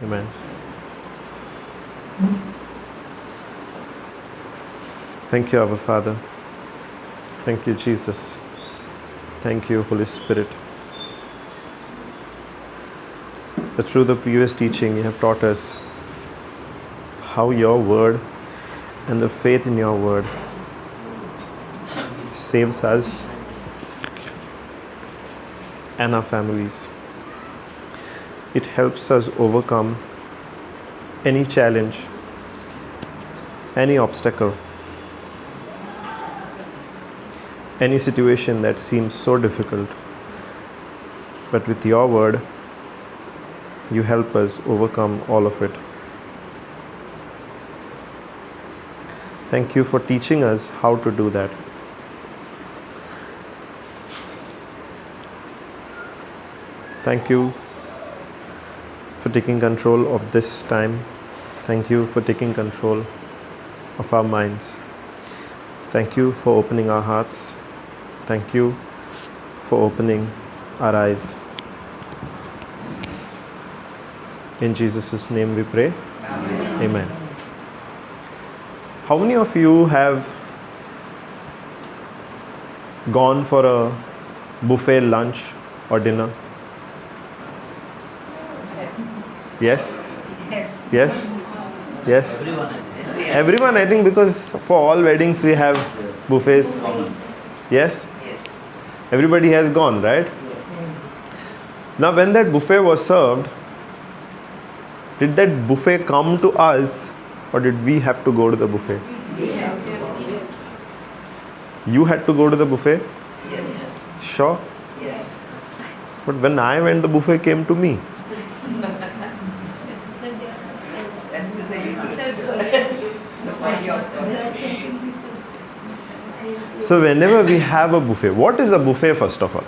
Amen. Thank you, our Father. Thank you, Jesus. Thank you, Holy Spirit. That through the previous teaching, you have taught us how your word and the faith in your word saves us and our families. It helps us overcome any challenge, any obstacle, any situation that seems so difficult. But with your word, you help us overcome all of it. Thank you for teaching us how to do that. Thank you for taking control of this time. Thank you for taking control of our minds. Thank you for opening our hearts. Thank you for opening our eyes. In Jesus' name we pray. Amen. Amen. How many of you have gone for a buffet lunch or dinner? Yes? Yes. Yes? Yes? Everyone, I think, because for all weddings we have buffets. Yes? Everybody has gone, right? Now when that buffet was served, did that buffet come to us or did we have to go to the buffet? You had to go to the buffet? Yes. Sure? Yes. But when I went, the buffet came to me. So whenever we have a buffet, what is a buffet first of all?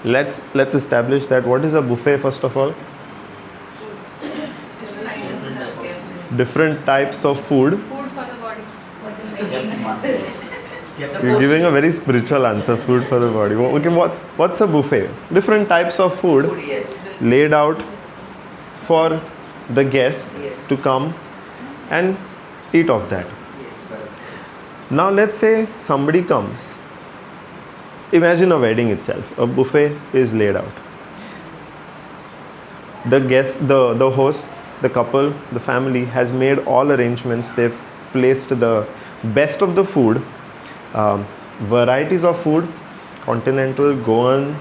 Let's establish that. What is a buffet first of all? Different types of food. Food for the body. You're giving a very spiritual answer. Food for the body. Okay, what's a buffet? Different types of food laid out for the guests to come and eat of that. Now let's say somebody comes. Imagine a wedding itself. A buffet is laid out. The guest, the host, the couple, the family has made all arrangements. They've placed the best of the food, varieties of food, continental, Goan,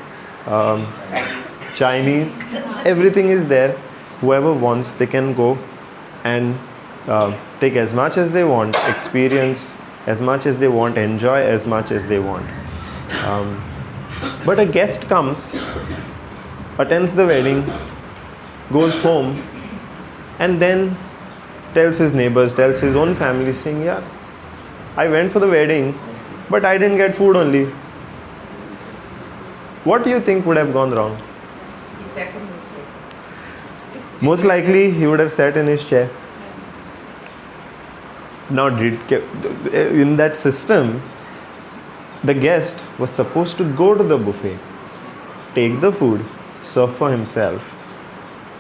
Chinese, everything is there. Whoever wants, they can go and take as much as they want, experience as much as they want, enjoy as much as they want. But a guest comes, attends the wedding, goes home, and then tells his neighbors, tells his own family, saying, yeah, I went for the wedding, but I didn't get food only. What do you think would have gone wrong? Most likely, he would have sat in his chair. Now, in that system, the guest was supposed to go to the buffet, take the food, serve for himself,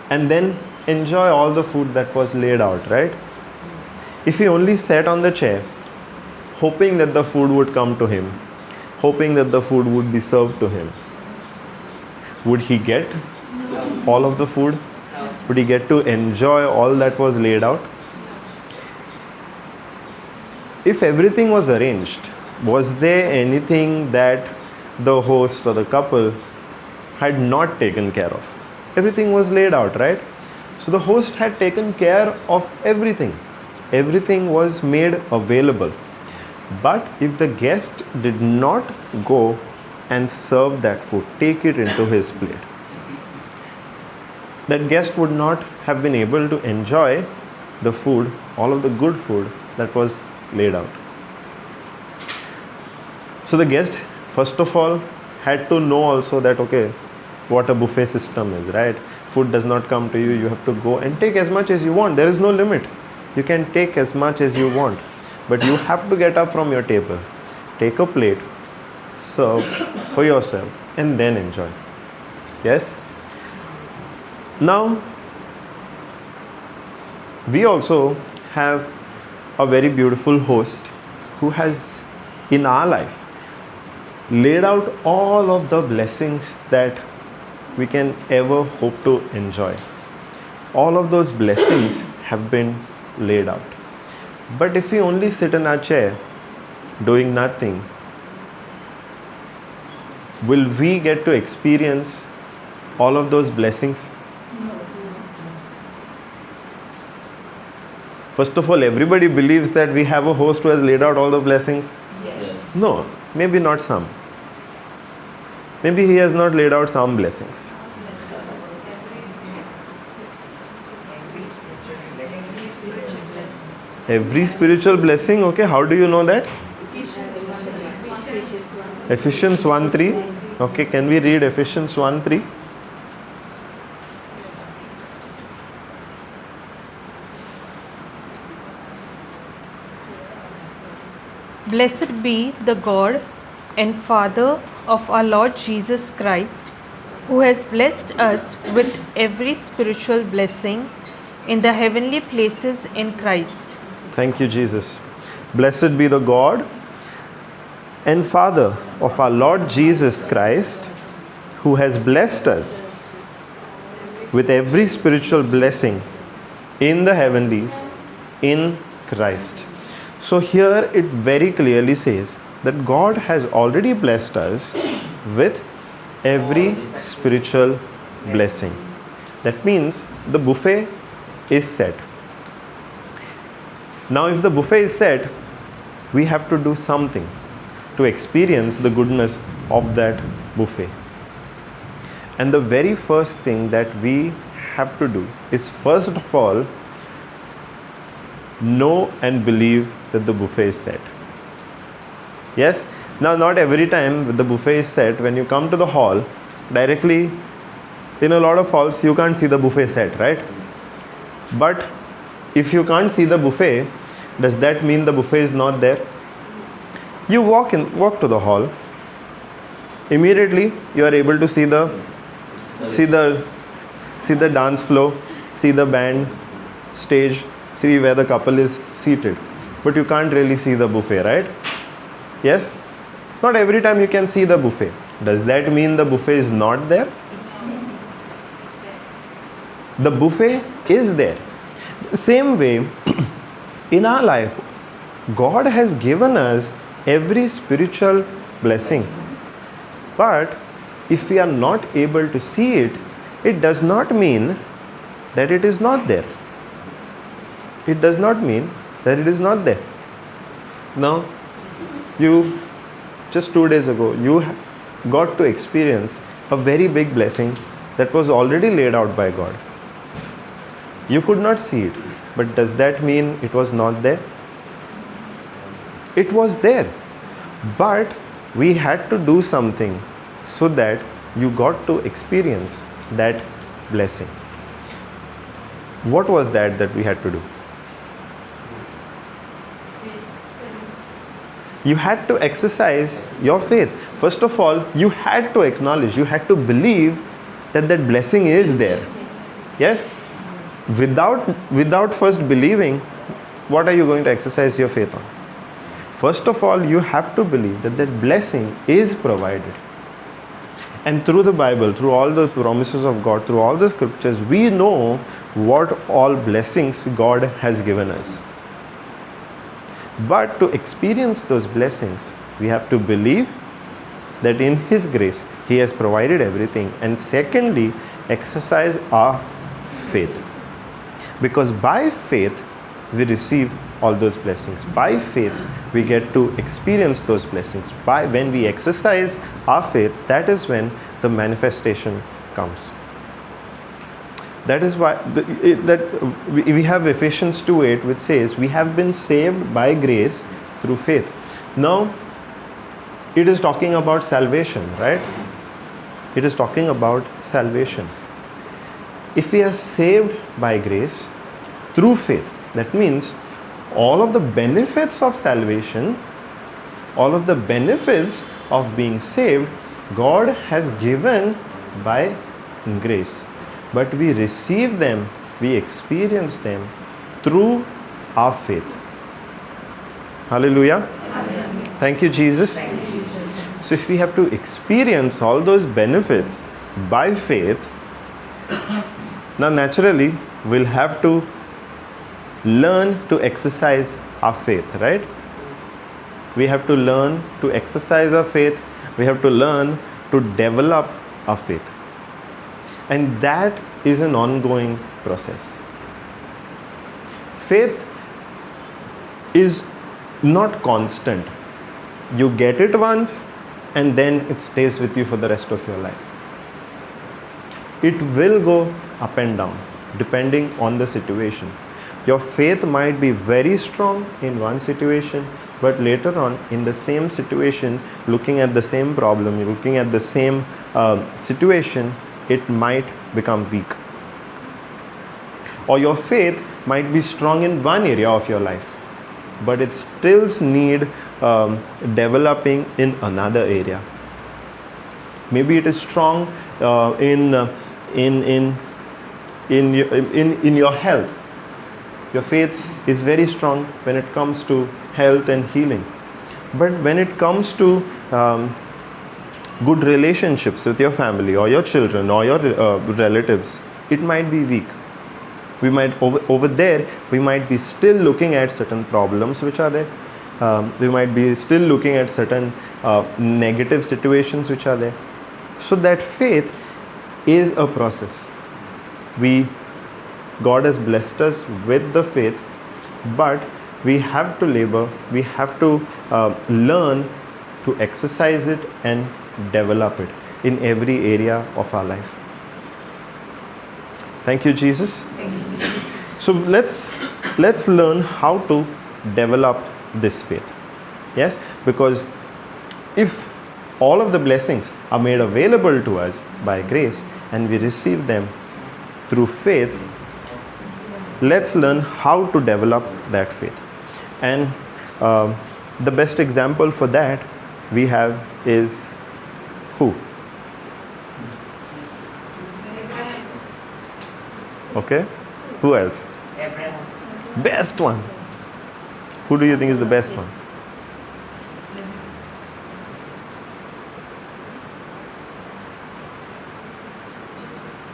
and then enjoy all the food that was laid out, right? If he only sat on the chair, hoping that the food would come to him, hoping that the food would be served to him, would he get all of the food? Would he get to enjoy all that was laid out? If everything was arranged, was there anything that the host or the couple had not taken care of? Everything was laid out, right? So the host had taken care of everything. Everything was made available. But if the guest did not go and serve that food, take it into his plate, that guest would not have been able to enjoy the food, all of the good food that was laid out. So the guest, first of all, had to know also that, okay, what a buffet system is, right? Food does not come to you, you have to go and take as much as you want. There is no limit. You can take as much as you want. But you have to get up from your table, take a plate, serve for yourself, and then enjoy. Yes? Now, we also have a very beautiful host who has in our life laid out all of the blessings that we can ever hope to enjoy. All of those blessings have been laid out. But if we only sit in our chair doing nothing, will we get to experience all of those blessings? First of all, everybody believes that we have a host who has laid out all the blessings. Yes. No, maybe not some. Maybe he has not laid out some blessings. Every spiritual blessing, okay, how do you know that? Ephesians 1:3. Okay, can we read Ephesians 1:3? Blessed be the God and Father of our Lord Jesus Christ, who has blessed us with every spiritual blessing in the heavenly places in Christ. Thank you, Jesus. Blessed be the God and Father of our Lord Jesus Christ, who has blessed us with every spiritual blessing in the heavenlies in Christ. So here it very clearly says that God has already blessed us with every spiritual blessing. That means the buffet is set. Now if the buffet is set, we have to do something to experience the goodness of that buffet. And the very first thing that we have to do is, first of all, know and believe that the buffet is set. Yes? Now not every time the buffet is set, when you come to the hall, directly in a lot of halls you can't see the buffet set, right? But if you can't see the buffet, does that mean the buffet is not there? You walk to the hall, immediately you are able to see the dance floor, see the band, stage, see where the couple is seated. But you can't really see the buffet, right? Yes? Not every time you can see the buffet. Does that mean the buffet is not there? The buffet is there. The same way, in our life, God has given us every spiritual blessing. But if we are not able to see it, it does not mean that it is not there. It does not mean that it is not there. Now, just 2 days ago, you got to experience a very big blessing that was already laid out by God. You could not see it, but does that mean it was not there? It was there, but we had to do something so that you got to experience that blessing. What was that we had to do? You had to exercise your faith. First of all, you had to acknowledge, you had to believe that that blessing is there. Yes? Without first believing, what are you going to exercise your faith on? First of all, you have to believe that that blessing is provided. And through the Bible, through all the promises of God, through all the scriptures, we know what all blessings God has given us. But to experience those blessings, we have to believe that in His grace, He has provided everything. And secondly, exercise our faith. Because by faith, we receive all those blessings. By faith, we get to experience those blessings. When we exercise our faith, that is when the manifestation comes. That is why we have Ephesians 2:8, which says, we have been saved by grace through faith. Now, it is talking about salvation, right? It is talking about salvation. If we are saved by grace through faith, that means all of the benefits of salvation, all of the benefits of being saved, God has given by grace. But we receive them, we experience them through our faith. Hallelujah. Thank you, Jesus. So if we have to experience all those benefits by faith, now naturally we'll have to learn to exercise our faith, right? We have to learn to exercise our faith. We have to learn to develop our faith. And that is an ongoing process. Faith is not constant. You get it once and then it stays with you for the rest of your life. It will go up and down depending on the situation. Your faith might be very strong in one situation, but later on in the same situation, looking at the same problem, looking at the same situation, it might become weak. Or your faith might be strong in one area of your life, but it still needs developing in another area. Maybe it is strong in your health. Your faith is very strong when it comes to health and healing. But when it comes to good relationships with your family or your children or your relatives, it might be weak. We might over there we might be still looking at certain problems which are there. We might be still looking at certain negative situations which are there. So that faith is a process. God has blessed us with the faith, but we have to labor, we have to learn to exercise it and develop it in every area of our life. Thank you, Jesus. So let's learn how to develop this faith. Yes, because if all of the blessings are made available to us by grace and we receive them through faith, let's learn how to develop that faith. And the best example for that we have is who? Okay, who else? Abraham. Best one. Who do you think is the best one?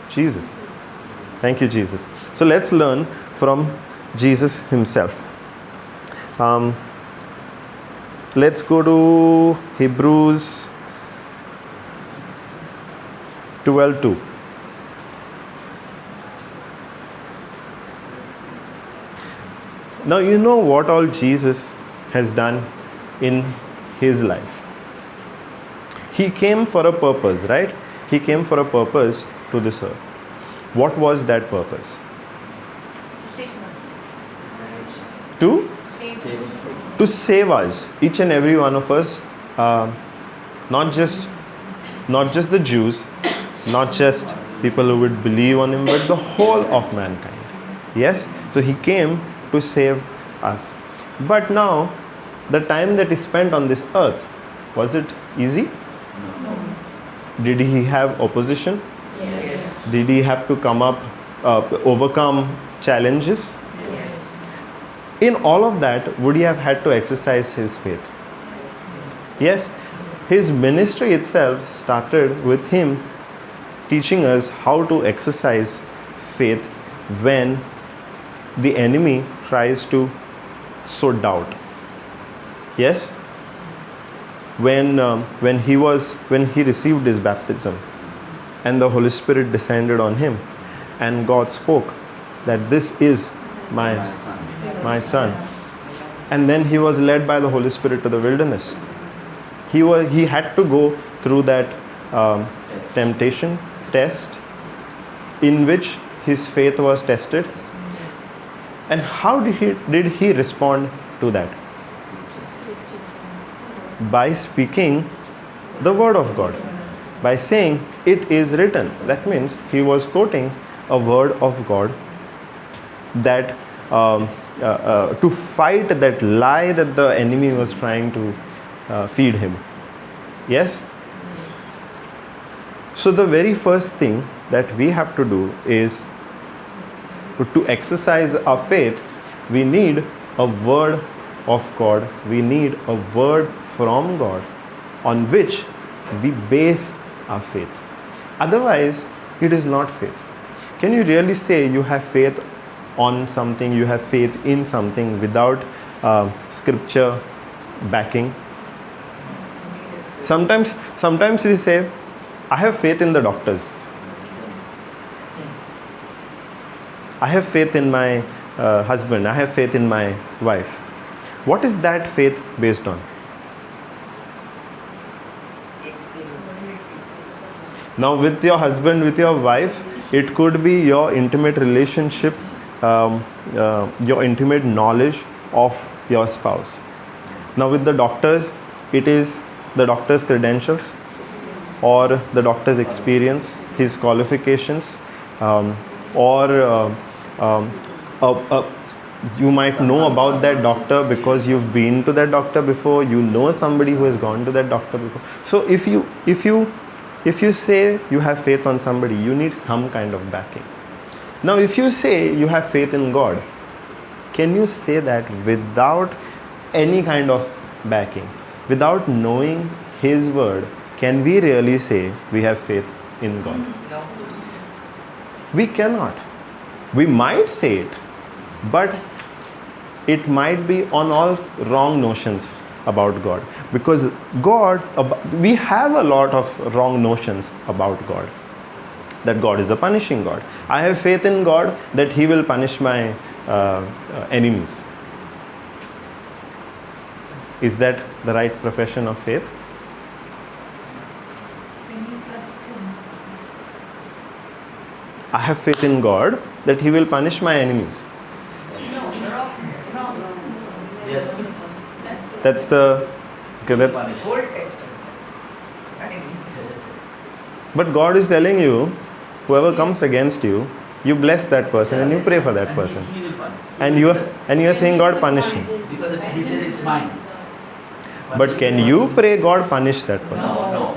Jesus. Thank you, Jesus. So let's learn from Jesus himself. Let's go to Hebrews 12:2. Now you know what all Jesus has done in his life. He came for a purpose, right? He came for a purpose to this earth. What was that purpose? To save us, each and every one of us, not just the Jews, not just people who would believe on him, but the whole of mankind. Yes, so he came to save us. But now, the time that he spent on this earth, was it easy? No. Did he have opposition? Yes. Did he have to overcome challenges? Yes. In all of that, would he have had to exercise his faith? Yes. His ministry itself started with him teaching us how to exercise faith when the enemy tries to sow doubt. Yes. When he received his baptism and the Holy Spirit descended on him and God spoke that this is my son, and then he was led by the Holy Spirit to the wilderness. He had to go through that temptation test in which his faith was tested. And how did he respond to that? By speaking the word of God, by saying it is written. That means he was quoting a word of God that to fight that lie that the enemy was trying to feed him. Yes. So the very first thing that we have to do is to exercise our faith. We need a word of God. We need a word from God on which we base our faith. Otherwise, it is not faith. Can you really say you have faith on something, you have faith in something without scripture backing? Sometimes we say, I have faith in the doctors. I have faith in my husband. I have faith in my wife. What is that faith based on? Now, with your husband, with your wife, it could be your intimate relationship, your intimate knowledge of your spouse. Now, with the doctors, it is the doctor's credentials or the doctor's experience, his qualifications, you might know about that doctor because you've been to that doctor before. You know somebody who has gone to that doctor before. So if you say you have faith on somebody, you need some kind of backing. Now, if you say you have faith in God, can you say that without any kind of backing, without knowing His word? Can we really say we have faith in God? No. We cannot. We might say it, but it might be on all wrong notions about God. Because we have a lot of wrong notions about God. That God is a punishing God. I have faith in God that He will punish my enemies. Is that the right profession of faith? I have faith in God that He will punish my enemies. Yes. That's the... Okay, that's... Old Testament. Not in New Testament. But God is telling you, whoever comes against you, you bless that person and you pray for that person. He will punish. And you are saying God punish him. Because He said it's mine. But can you pray God punish that person? No.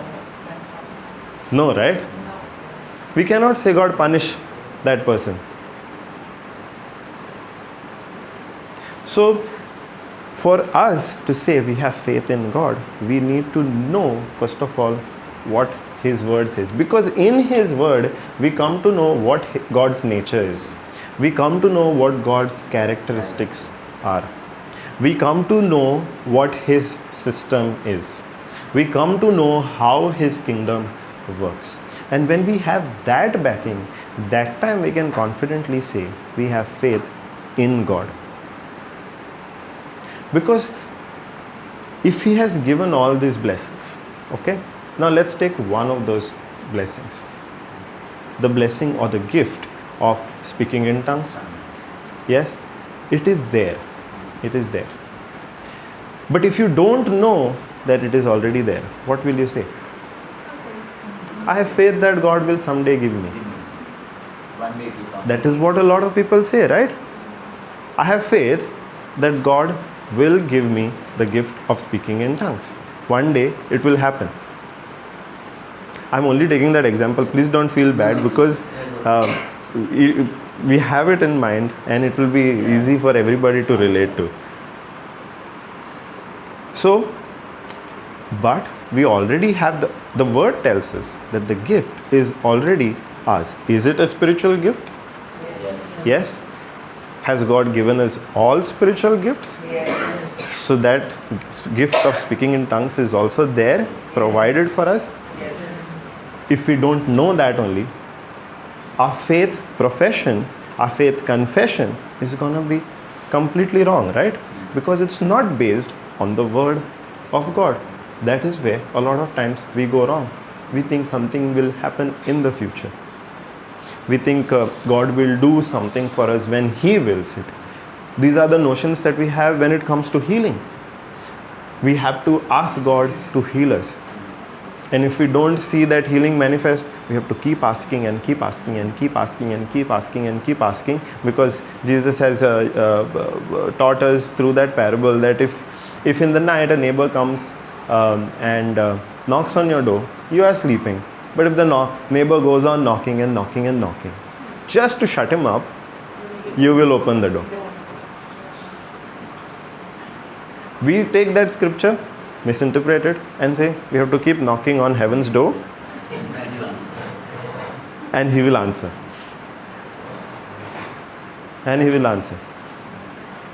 No, right? We cannot say God punish that person. So, for us to say we have faith in God, we need to know, first of all, what His word says. Because in His word, we come to know what God's nature is. We come to know what God's characteristics are. We come to know what His system is. We come to know how His kingdom works. And when we have that backing, that time we can confidently say we have faith in God. Because if He has given all these blessings, okay, now let's take one of those blessings. The blessing or the gift of speaking in tongues. Yes, it is there. It is there. But if you don't know that it is already there, what will you say? I have faith that God will someday give me. One day it will come. That is what a lot of people say, right? I have faith that God will give me the gift of speaking in tongues. One day it will happen. I'm only taking that example. Please don't feel bad because we have it in mind and it will be easy for everybody to relate to. So, but we already have the word tells us that the gift is already ours. Is it a spiritual gift? Yes. Has God given us all spiritual gifts? Yes. So that gift of speaking in tongues is also there, provided for us. Yes. If we don't know that only, our faith profession, our faith confession is going to be completely wrong, right? Because it's not based on the word of God. That is where a lot of times we go wrong. We think something will happen in the future. We think God will do something for us when He wills it. These are the notions that we have when it comes to healing. We have to ask God to heal us. And if we don't see that healing manifest, we have to keep asking and keep asking and keep asking and keep asking and keep asking, because Jesus has taught us through that parable that if in the night a neighbor comes and knocks on your door, you are sleeping. But if the neighbor goes on knocking and knocking and knocking, just to shut him up, you will open the door. We take that scripture, misinterpret it, and say we have to keep knocking on heaven's door That you answer. and he will answer. And he will answer.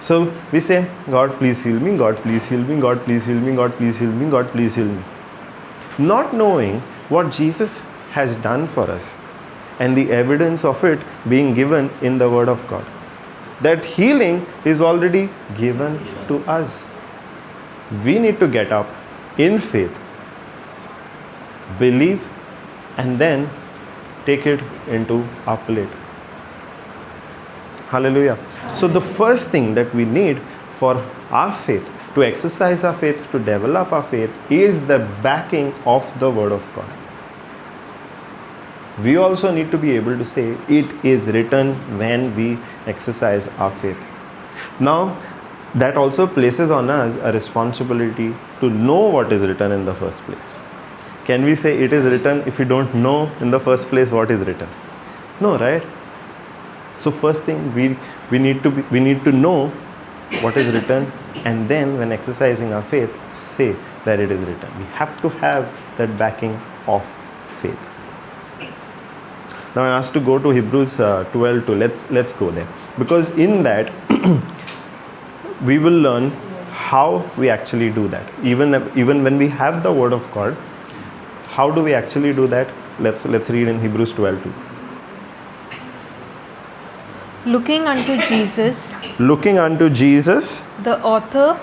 So we say, God please heal me, God please heal me, God please heal me, God please heal me, God please heal me. Not knowing what Jesus has done for us and the evidence of it being given in the Word of God. That healing is already given to us. We need to get up in faith, believe, and then take it into our plate. Hallelujah. So the first thing that we need for our faith, to exercise our faith, to develop our faith, is the backing of the Word of God. We also need to be able to say, it is written, when we exercise our faith. Now, that also places on us a responsibility to know what is written in the first place. Can we say it is written if we don't know in the first place what is written? No, right? So first thing, we need to know what is written, and then when exercising our faith, say that it is written. We have to have that backing of faith. Now I asked to go to Hebrews 12 to let's go there, because in that we will learn how we actually do that. Even when we have the Word of God, how do we actually do that? Let's read in Hebrews 12 too. Looking unto Jesus, Looking unto Jesus, the author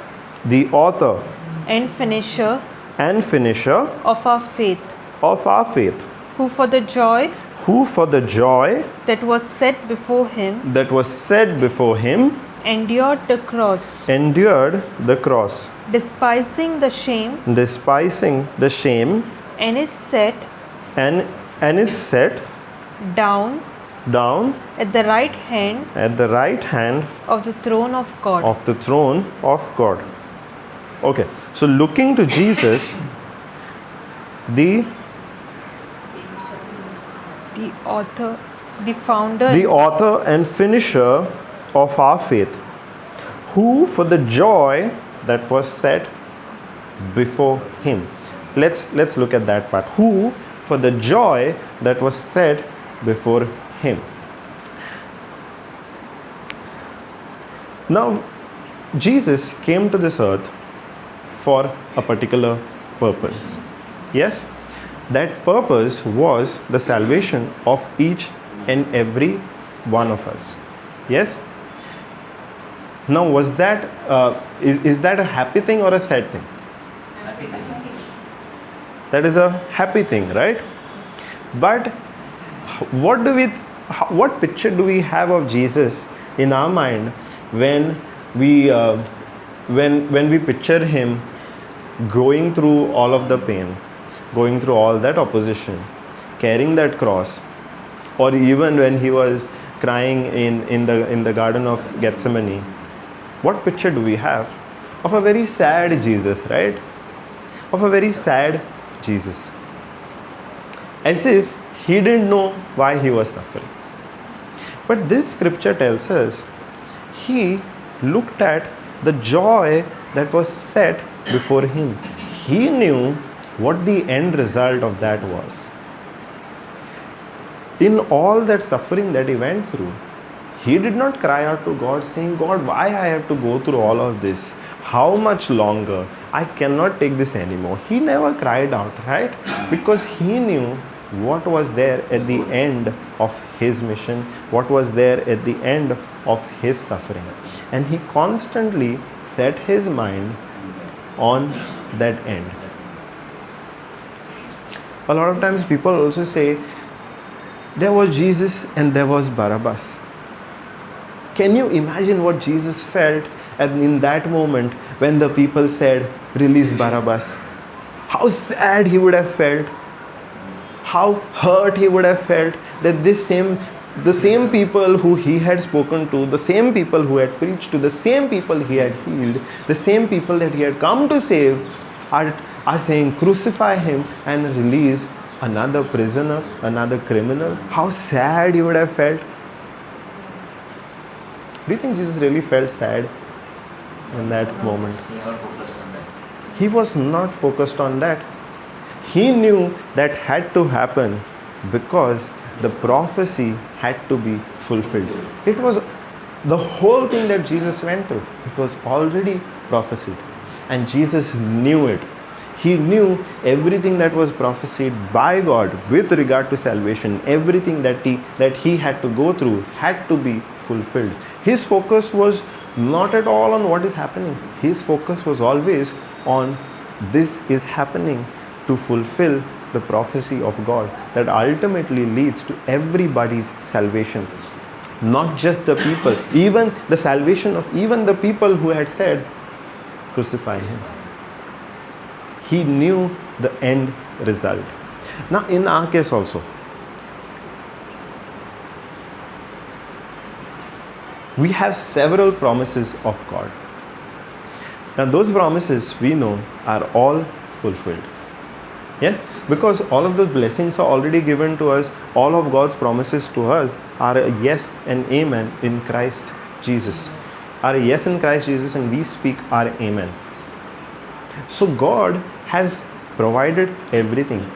the author and finisher and finisher of our faith, of our faith, who for the joy who for the joy that was set before him that was set before him endured the cross, endured the cross, despising the shame, despising the shame, and is set and is set down down at the right hand at the right hand of the throne of God. of the throne of God. Okay, so looking to Jesus, the author, the founder, the author and finisher of our faith, who for the joy that was set before him. Let's look at that part. Who for the joy that was set before him. Now, Jesus came to this earth for a particular purpose. Yes? That purpose was the salvation of each and every one of us. Yes? Now, was that is that a happy thing or a sad thing? Happy thing. That is a happy thing, right? But what picture do we have of Jesus in our mind when we picture him going through all of the pain, going through all that opposition, carrying that cross, or even when he was crying in the Garden of Gethsemane? What picture do we have of a very sad Jesus, right? Of a very sad Jesus, as if he didn't know why he was suffering. But this scripture tells us he looked at the joy that was set before him. He knew what the end result of that was. In all that suffering that he went through, he did not cry out to God saying, God, why I have to go through all of this? How much longer? I cannot take this anymore. He never cried out, right? Because he knew what was there at the end of his mission, what was there at the end of his suffering. And he constantly set his mind on that end. A lot of times people also say, there was Jesus and there was Barabbas. Can you imagine what Jesus felt in that moment when the people said, release Barabbas? How sad he would have felt. How hurt he would have felt that the same people who he had spoken to, the same people who had preached to, the same people he had healed, the same people that he had come to save are saying, crucify him and release another prisoner, another criminal. How sad he would have felt. Do you think Jesus really felt sad? in that moment. He never focused on that. He was not focused on that. He knew that had to happen because the prophecy had to be fulfilled. It was the whole thing that Jesus went through. It was already prophesied. And Jesus knew it. He knew everything that was prophesied by God with regard to salvation, everything that he had to go through had to be fulfilled. His focus was not at all on what is happening. His focus was always on this is happening to fulfill the prophecy of God that ultimately leads to everybody's salvation. Not just the people, even the salvation of even the people who had said, crucify him. He knew the end result. Now, in our case also, we have several promises of God. Now, those promises we know are all fulfilled. Yes? Because all of those blessings are already given to us. All of God's promises to us are a yes and amen in Christ Jesus. Are a yes in Christ Jesus, and we speak our amen. So God has provided everything.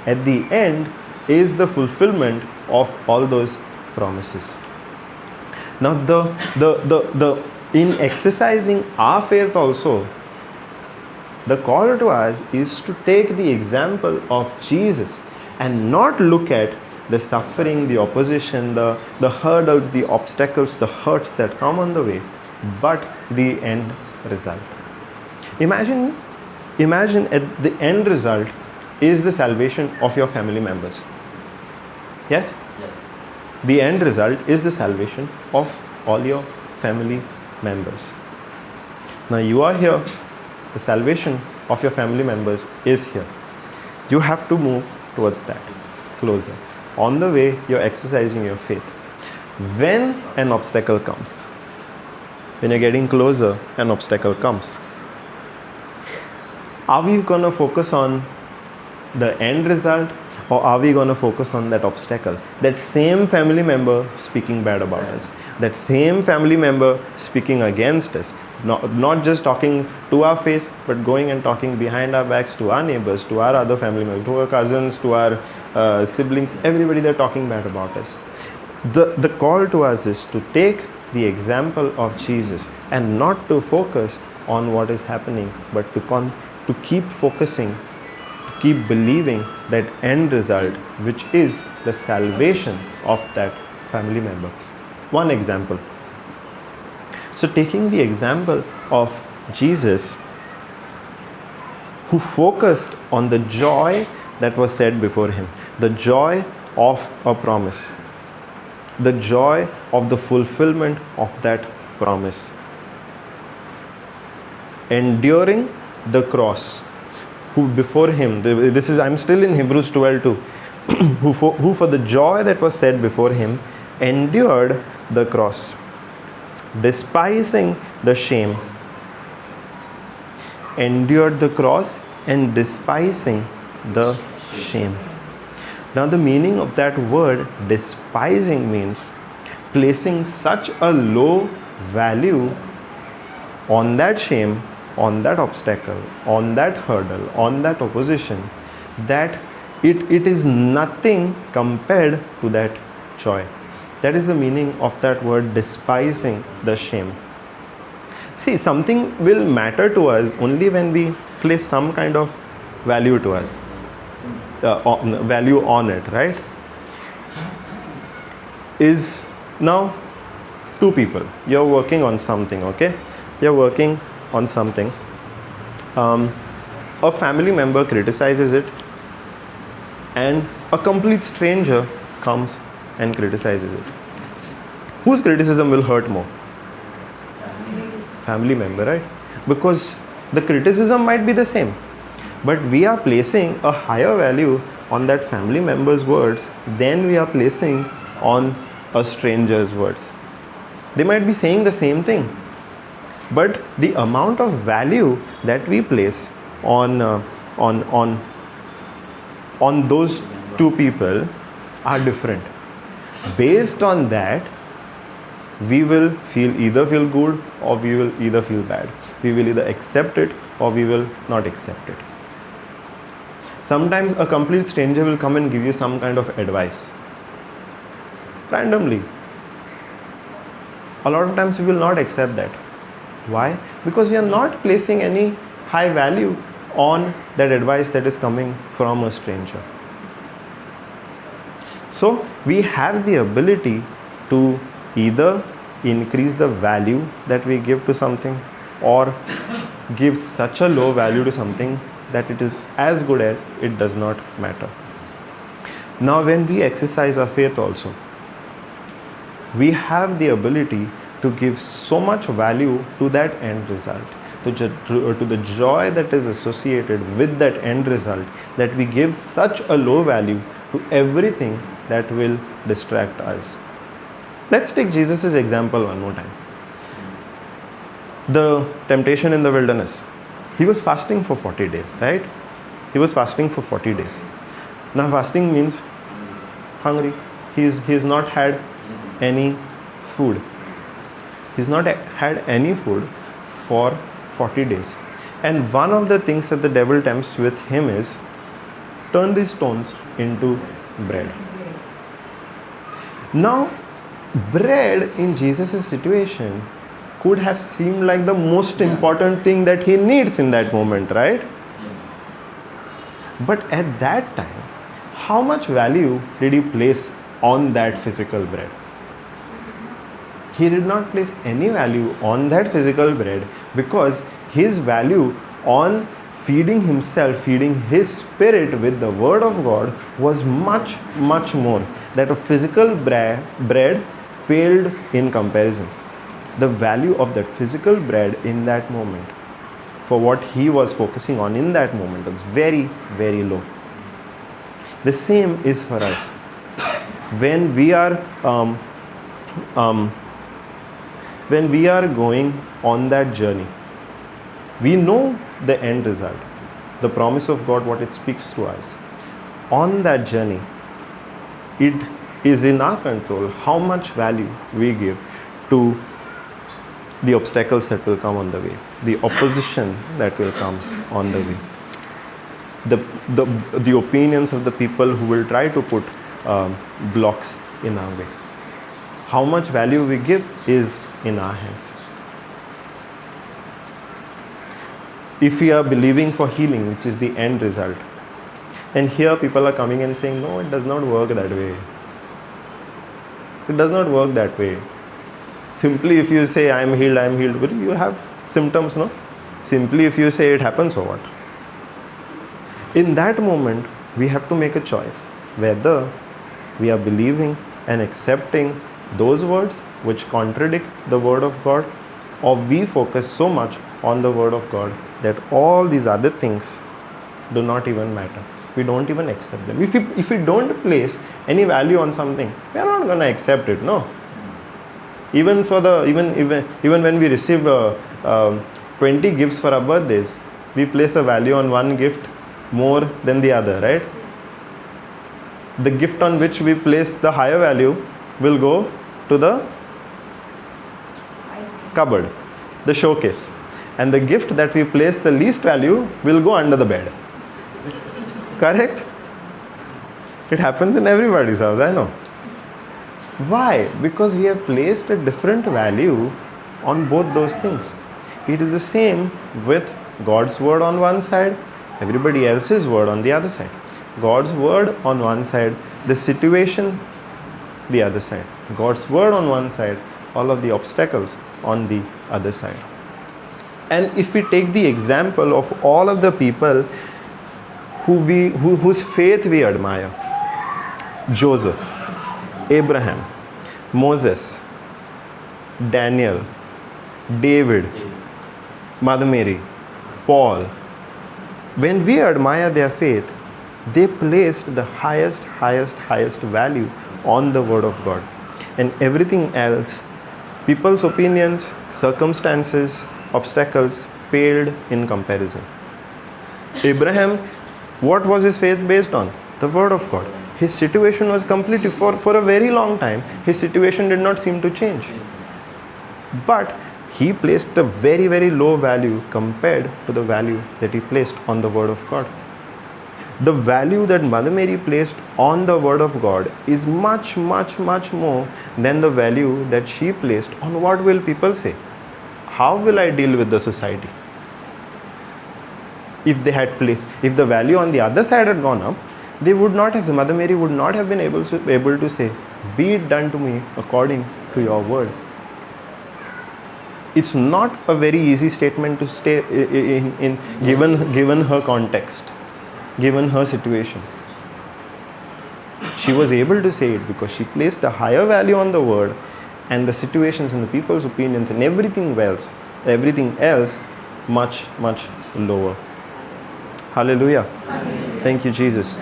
At the end is the fulfillment of all those promises. Now in exercising our faith also, the call to us is to take the example of Jesus and not look at the suffering, the opposition, the hurdles, the obstacles, the hurts that come on the way, but the end result. Imagine at the end result is the salvation of your family members. Yes? Yes. The end result is the salvation of all your family members. Now you are here. The salvation of your family members is here. You have to move towards that, closer. On the way, you're exercising your faith. When an obstacle comes, when you're getting closer, an obstacle comes. Are we going to focus on the end result, or are we going to focus on that obstacle? That same family member speaking bad about us. That same family member speaking against us. Not just talking to our face, but going and talking behind our backs to our neighbors, to our other family members, to our cousins, to our siblings, everybody, they're talking bad about us. The call to us is to take the example of Jesus and not to focus on what is happening, but to keep focusing, to keep believing that end result, which is the salvation of that family member. One example. So taking the example of Jesus, who focused on the joy that was set before him, the joy of a promise, the joy of the fulfillment of that promise, enduring the cross, who before him, I'm still in Hebrews 12:2, who for the joy that was set before him endured the cross, despising the shame, endured the cross and despising the shame. Now the meaning of that word despising means placing such a low value on that shame, on that obstacle, on that hurdle, on that opposition, that it is nothing compared to that joy. That is the meaning of that word despising the shame. See, something will matter to us only when we place some kind of value to us, value on it, right? Is now two people. You're working on something, okay? You're working on something. A family member criticizes it, and a complete stranger comes and criticizes it. Whose criticism will hurt more? Family member, right? Because the criticism might be the same, but we are placing a higher value on that family member's words than we are placing on a stranger's words. They might be saying the same thing, but the amount of value that we place on those two people are different. Based on that, we will either feel good or we will either feel bad. We will either accept it or we will not accept it. Sometimes a complete stranger will come and give you some kind of advice randomly. A lot of times we will not accept that. Why? Because we are not placing any high value on that advice that is coming from a stranger. So we have the ability to either increase the value that we give to something or give such a low value to something that it is as good as it does not matter. Now when we exercise our faith also, we have the ability to give so much value to that end result, to the joy that is associated with that end result, that we give such a low value to everything that will distract us. Let's take Jesus' example one more time. The temptation in the wilderness. He was fasting for 40 days, right? He was fasting for 40 days. Now fasting means hungry. He's not had any food. He's not had any food for 40 days. And one of the things that the devil tempts with him is turn these stones into bread. Now, bread in Jesus' situation could have seemed like the most important thing that he needs in that moment, right? But at that time, how much value did he place on that physical bread? He did not place any value on that physical bread because his value on feeding himself, feeding his spirit with the word of God was much, much more. That a physical bread paled in comparison. The value of that physical bread in that moment for what he was focusing on in that moment was very, very low. The same is for us. When we are going on that journey, we know the end result, the promise of God, what it speaks to us. On that journey, it is in our control how much value we give to the obstacles that will come on the way, the opposition that will come on the way, the opinions of the people who will try to put blocks in our way. How much value we give is in our hands. If we are believing for healing, which is the end result, and here people are coming and saying, no, it does not work that way. It does not work that way. Simply if you say, I am healed, but you have symptoms, no? Simply if you say it happens, so what? In that moment, we have to make a choice whether we are believing and accepting those words which contradict the word of God, or we focus so much on the word of God that all these other things do not even matter. We don't even accept them. If we don't place any value on something, we are not going to accept it, no? Even when we receive 20 gifts for our birthdays, we place a value on one gift more than the other, right? The gift on which we place the higher value will go to the cupboard, the showcase, and the gift that we place the least value will go under the bed. Correct? It happens in everybody's house, I know. Why? Because we have placed a different value on both those things. It is the same with God's word on one side, everybody else's word on the other side. God's word on one side, the situation the other side. God's word on one side, all of the obstacles on the other side. And if we take the example of all of the people whose faith we admire, Joseph, Abraham, Moses, Daniel, David, Mother Mary, Paul, when we admire their faith, they placed the highest value on the word of God. And everything else, people's opinions, circumstances, obstacles, paled in comparison. Abraham, what was his faith based on? The word of God. His situation was completely, for a very long time, his situation did not seem to change. But he placed a very, very low value compared to the value that he placed on the Word of God. The value that Mother Mary placed on the Word of God is much, much, much more than the value that she placed on what will people say. How will I deal with the society? If they had placed, if the value on the other side had gone up, they would not have, Mother Mary would not have been able to say, be it done to me according to your word. It's not a very easy statement to stay in given her context, given her situation. She was able to say it because she placed a higher value on the word, and the situations and the people's opinions and everything else much, much lower. Hallelujah. Amen. Thank you, Jesus.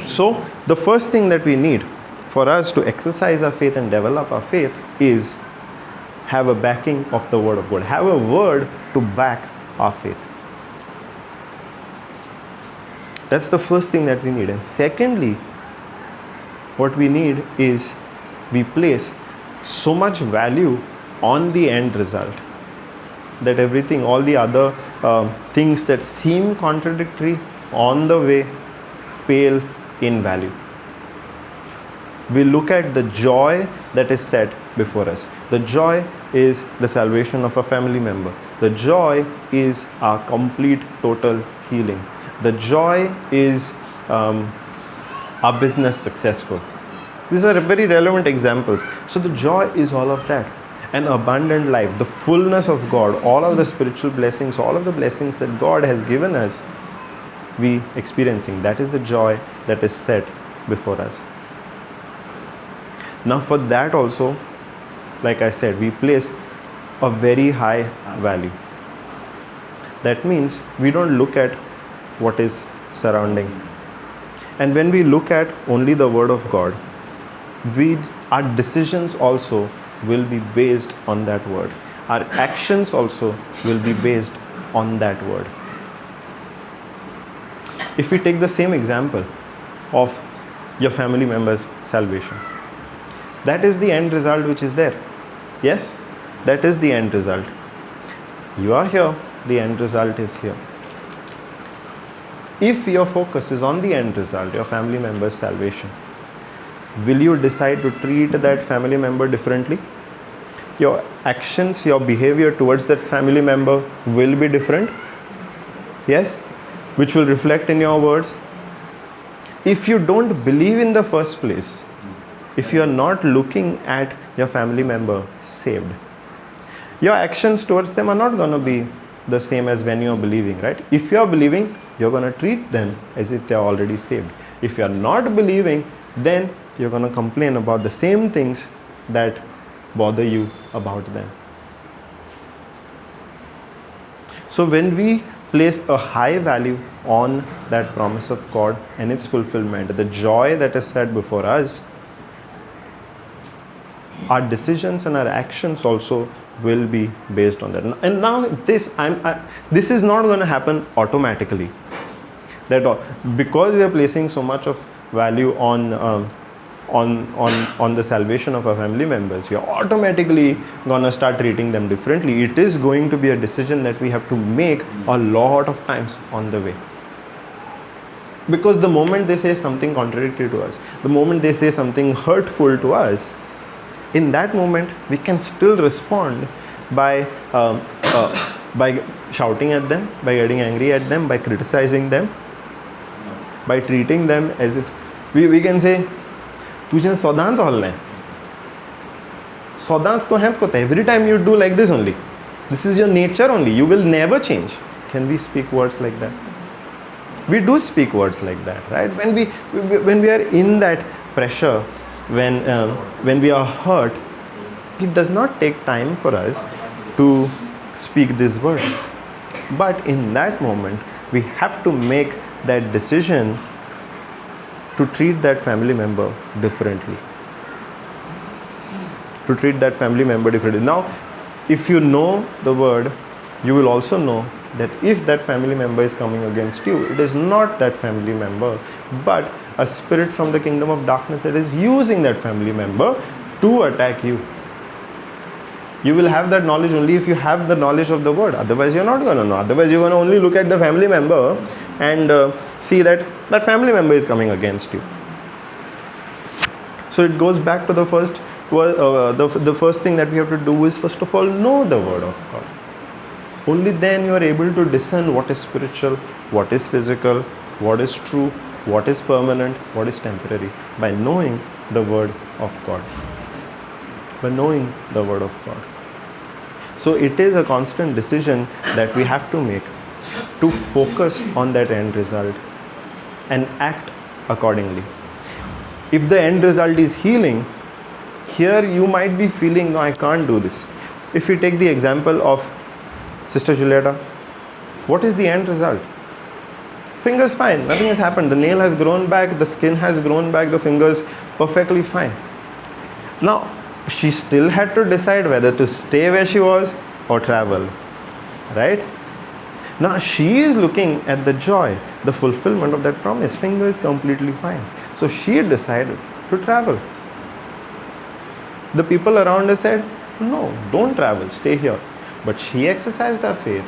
So the first thing that we need for us to exercise our faith and develop our faith is have a backing of the Word of God. Have a word to back our faith. That's the first thing that we need. And secondly, what we need is we place so much value on the end result that everything, all the other things that seem contradictory on the way pale in value. We look at the joy that is set before us. The joy is the salvation of a family member. The joy is our complete, total healing. The joy is our business successful. These are very relevant examples. So the joy is all of that. An abundant life, the fullness of God, all of the spiritual blessings, all of the blessings that God has given us, we experiencing. That is the joy that is set before us. Now for that also, like I said, we place a very high value. That means we don't look at what is surrounding. And when we look at only the Word of God, our decisions also will be based on that word. Our actions also will be based on that word. If we take the same example of your family member's salvation, that is the end result which is there. Yes, that is the end result. You are here, the end result is here. If your focus is on the end result, your family member's salvation, will you decide to treat that family member differently? Your actions, your behavior towards that family member will be different. Yes, which will reflect in your words. If you don't believe in the first place, if you are not looking at your family member saved, your actions towards them are not going to be the same as when you are believing, right? If you are believing, you're going to treat them as if they are already saved. If you are not believing, then you're going to complain about the same things that bother you about them. So when we place a high value on that promise of God and its fulfillment, the joy that is set before us, our decisions and our actions also will be based on that. And now this is not going to happen automatically. Because we are placing so much of value on the salvation of our family members, we are automatically going to start treating them differently. It is going to be a decision that we have to make a lot of times on the way. Because the moment they say something contradictory to us, the moment they say something hurtful to us, in that moment we can still respond by shouting at them, by getting angry at them, by criticizing them, by treating them as if we can say, तुझे सदांच हल्ले सदांच तो हेत कोता every time you do like this only, this is your nature only, you will never change. Can we speak words like that? We do speak words like that, right? When we are in that pressure, when we are hurt, it does not take time for us to speak this word. But in that moment, we have to make that decision to treat that family member differently. To treat that family member differently. Now, if you know the word, you will also know that if that family member is coming against you, it is not that family member, but a spirit from the kingdom of darkness that is using that family member to attack you. You will have that knowledge only if you have the knowledge of the word. Otherwise, you're not going to know. Otherwise, you're going to only look at the family member and see that that family member is coming against you. So it goes back to the first. The first thing that we have to do is first of all know the word of God. Only then you are able to discern what is spiritual, what is physical, what is true, what is permanent, what is temporary, by knowing the word of God. By knowing the word of God. So it is a constant decision that we have to make to focus on that end result and act accordingly. If the end result is healing, here you might be feeling, no, I can't do this. If we take the example of Sister Julieta, what is the end result? Fingers fine, nothing has happened. The nail has grown back, the skin has grown back, the fingers perfectly fine. Now, she still had to decide whether to stay where she was or travel, right? Now, she is looking at the joy, the fulfillment of that promise. Finger is completely fine. So, she decided to travel. The people around her said, no, don't travel, stay here. But she exercised her faith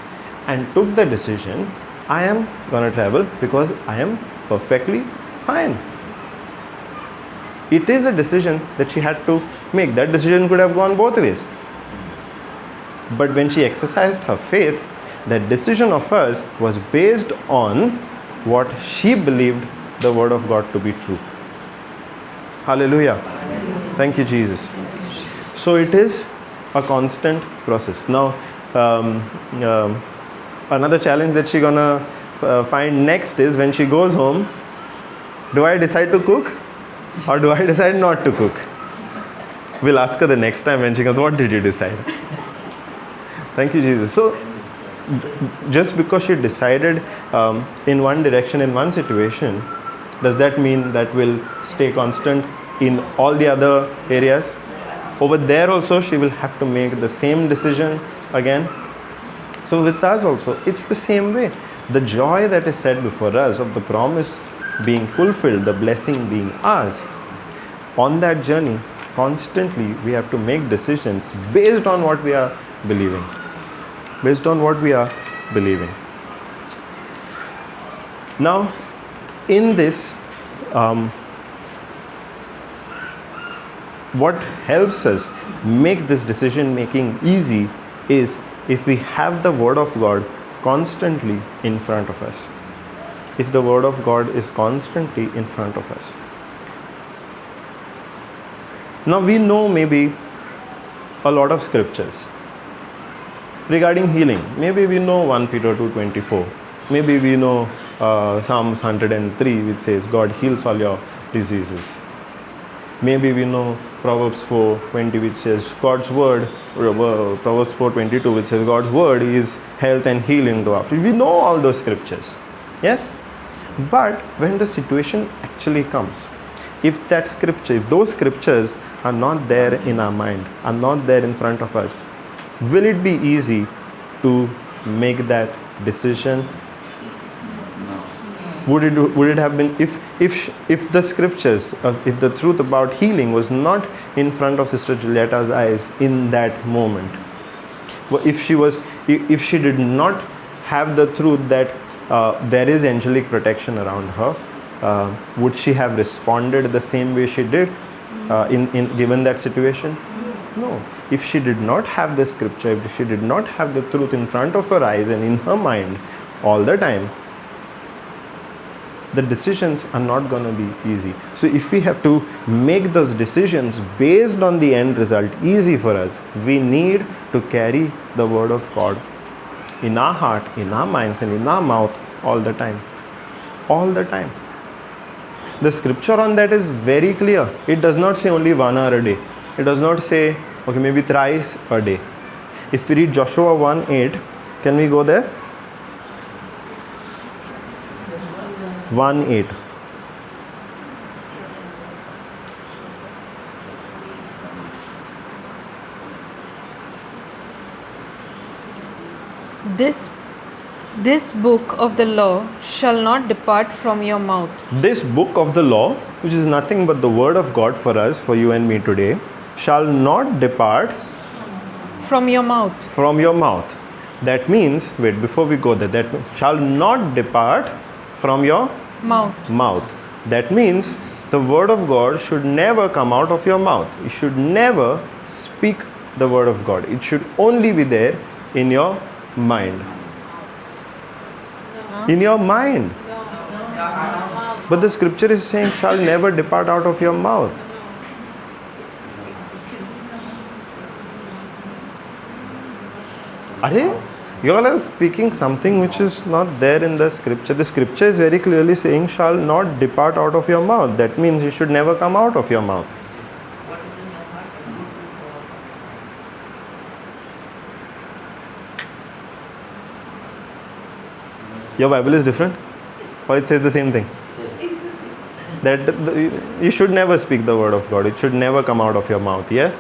and took the decision, I am going to travel because I am perfectly fine. It is a decision that she had to make. That decision could have gone both ways. But when she exercised her faith, that decision of hers was based on what she believed the word of God to be true. Hallelujah. Hallelujah. Thank you, Jesus. So it is a constant process. Now, another challenge that she's gonna find next is when she goes home, do I decide to cook or do I decide not to cook? We'll ask her the next time when she comes, what did you decide? Thank you, Jesus. So, just because she decided in one direction in one situation, does that mean that will stay constant in all the other areas? Over there also she will have to make the same decisions again. So with us also, it's the same way. The joy that is set before us of the promise being fulfilled, the blessing being ours, on that journey, constantly we have to make decisions based on what we are believing. Based on what we are believing. Now, in this, what helps us make this decision making easy is if we have the word of God constantly in front of us. If the word of God is constantly in front of us. Now we know maybe a lot of scriptures regarding healing. Maybe we know 1 Peter 2:24. Maybe we know Psalms 103 which says God heals all your diseases. Maybe we know Proverbs 4:20 which says God's word, Proverbs 4:22 which says God's word is health and healing to our flesh. We know all those scriptures. Yes? But when the situation actually comes, if those scriptures are not there in our mind, are not there in front of us, will it be easy to make that decision? Would it have been if the scriptures, if the truth about healing was not in front of Sister Julieta's eyes in that moment? If she did not have the truth that there is angelic protection around her, would she have responded the same way she did in given that situation? No. If she did not have the scripture, if she did not have the truth in front of her eyes and in her mind all the time, the decisions are not going to be easy. So if we have to make those decisions based on the end result easy for us, we need to carry the word of God in our heart, in our minds and in our mouth all the time. All the time. The scripture on that is very clear. It does not say only 1 hour a day. It does not say, okay, maybe thrice a day. If we read Joshua 1:8, can we go there? 1:8. This book of the law shall not depart from your mouth. This book of the law, which is nothing but the word of God for us, for you and me today, shall not depart from your mouth. From your mouth. That means, wait, before we go there, that means, shall not depart from your Mouth. That means the word of God should never come out of your mouth. You should never speak the word of God. It should only be there in your mind. In your mind. But the scripture is saying, shall never depart out of your mouth. Are you all are speaking something which is not there in the scripture. The scripture is very clearly saying, shall not depart out of your mouth. That means it should never come out of your mouth. What is in your heart? Your Bible is different? Or it says the same thing? That you should never speak the word of God. It should never come out of your mouth. Yes?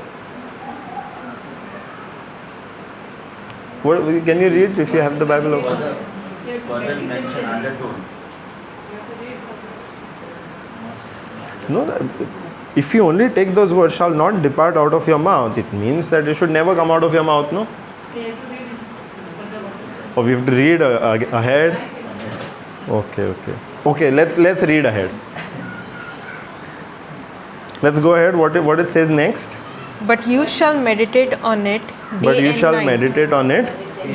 What, can you read if you have the Bible open? Further mention undertone. No, if you only take those words, shall not depart out of your mouth, it means that it should never come out of your mouth, no? Or we have to read ahead? Okay, let's read ahead. Let's go ahead. What it says next? But you shall meditate on it Meditate on it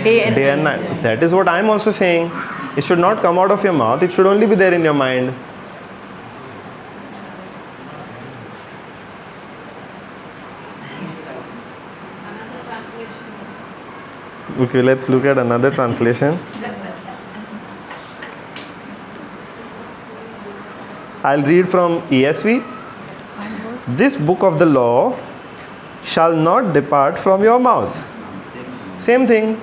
day and night. That is what I am also saying. It should not come out of your mouth. It should only be there in your mind. Okay, let's look at another translation. I'll read from ESV. This book of the law shall not depart from your mouth. Same thing.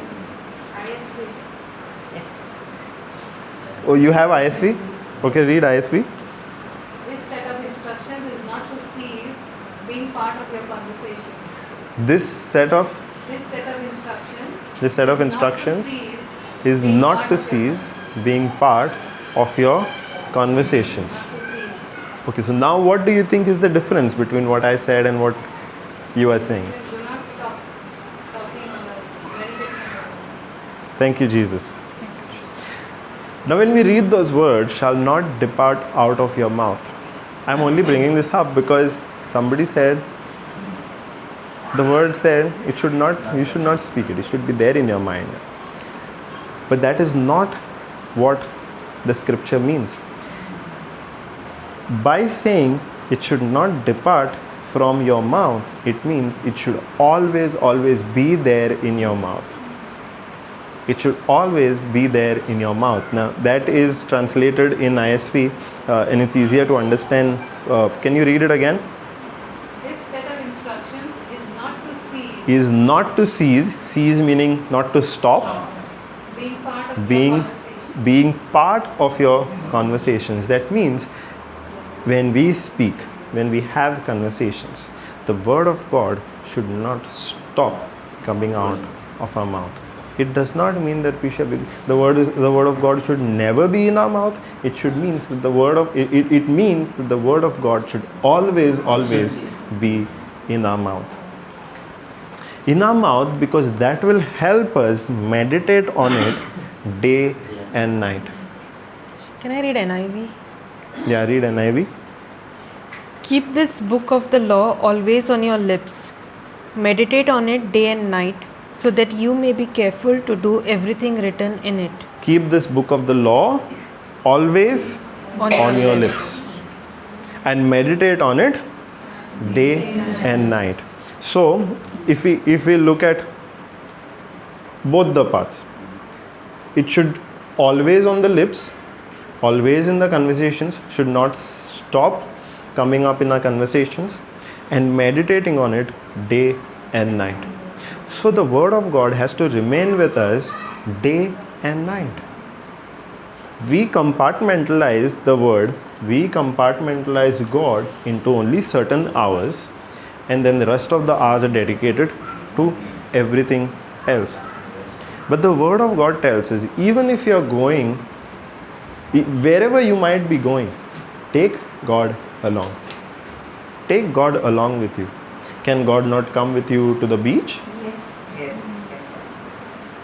Oh, you have ISV? Okay, read ISV. This set of instructions is not to cease being part of your conversations. This set of instructions is not to cease being part of your conversations. Okay, so now what do you think is the difference between what I said and what you are saying? It says, do not stop talking others. Meditate on it. Thank you, Jesus. Now when we read those words, shall not depart out of your mouth. I'm only bringing this up because somebody said, the word said, you should not speak it. It should be there in your mind. But that is not what the scripture means. By saying it should not depart from your mouth, it means it should always be there in your mouth. It should always be there in your mouth. Now that is translated in ISV and it's easier to understand. Can you read it again? This set of instructions is not to cease. Is not to cease meaning not to stop, Being part of your conversation. being part of your conversations. That means when we speak, when we have conversations, the word of God should not stop coming out of our mouth. It does not mean that we shall be the word of God should never be in our mouth. It should means that it means that the word of God should always be in our mouth. In our mouth, because that will help us meditate on it day and night. Can I read NIV? Yeah, read NIV. Keep this book of the law always on your lips. Meditate on it day and night, so that you may be careful to do everything written in it. Keep this book of the law always on your lips. And meditate on it day and night. So, if we look at both the parts, it should always on the lips, always in the conversations, should not stop coming up in our conversations, and meditating on it day and night. So the word of God has to remain with us day and night. We compartmentalize the word, we compartmentalize God into only certain hours, and then the rest of the hours are dedicated to everything else. But the word of God tells us, even if you are going, wherever you might be going, take God along. Take God along with you. Can God not come with you to the beach? Yes.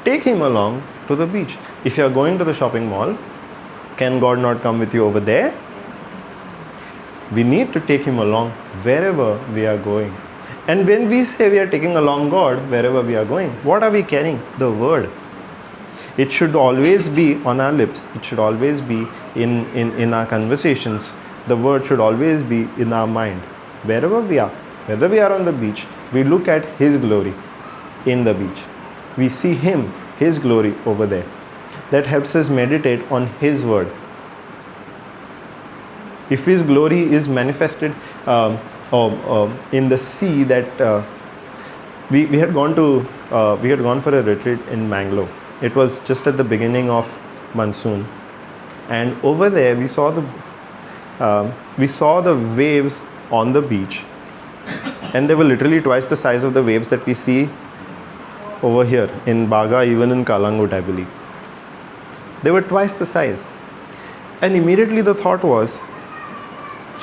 take him along to the beach. If you are going to the shopping mall, can God not come with you over there? We need to take him along wherever we are going. And when we say we are taking along God wherever we are going, what are we carrying? The word. It should always be on our lips. It should always be in our conversations. The word should always be in our mind. Wherever we are, whether we are on the beach, we look at his glory in the beach. We see him, his glory over there. That helps us meditate on his word. If his glory is manifested in the sea, that we had gone for a retreat in Mangalore. It was just at the beginning of monsoon, and over there we saw the waves on the beach, and they were literally twice the size of the waves that we see over here in Baga, even in Kalangut, I believe. They were twice the size, and immediately the thought was,